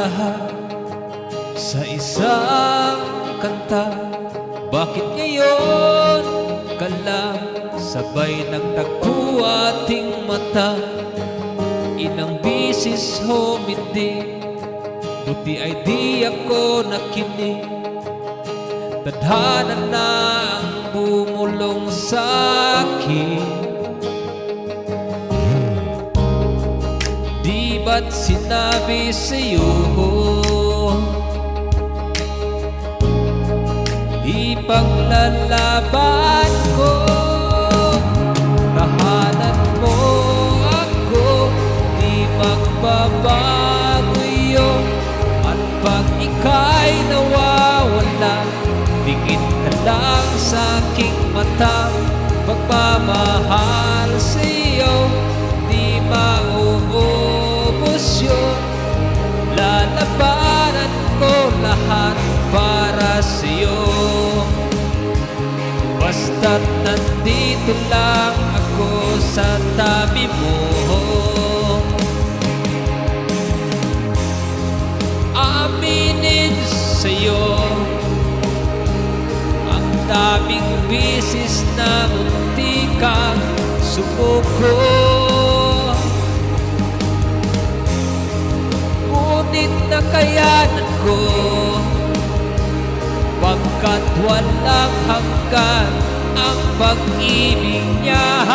lahat sa isang kanta. Bakit ngayon ka lang sabay nagtagpo ating mata? Ilang bisis humindi, buti ay di ako nakinig. Tadhana na ang bumulong sa akin. Di ba't sinabi sa'yo ipaglalaban ko? Tahanan mo ako, di magbabago yun. At pag ika'y nawawala, tingin ka lang sa aking mata. Pagmamahal sa'yo, di mauubos yun. Lalabanan ko lahat para sa'yo. Basta't nandito lang ako sa tabi mo. Aminin sa'yo, ang daming bisis na munti kang sumuko. Ngunit nakayanan ko, pagkat walang hanggan ang pag-ibig niya.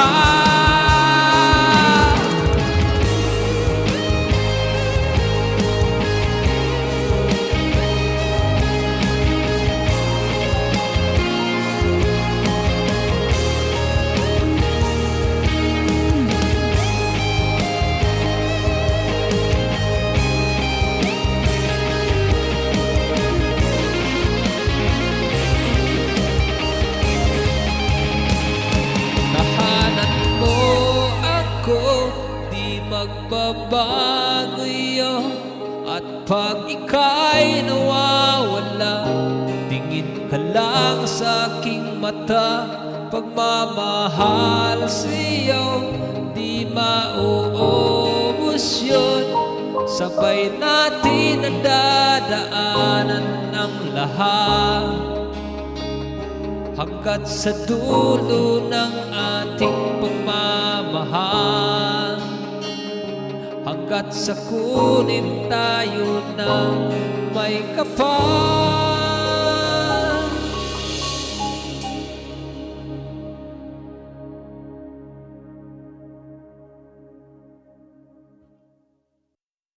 Magbabago yun. At pag ika'y nawawala, tingin ka lang sa aking mata. Pagmamahal sa'yo, di mauubos yun. Sabay natin nadadaanan ng lahat, hanggat sa dulo ng ating pagmamahal. Hanggat sa kunin tayo ng may kapal.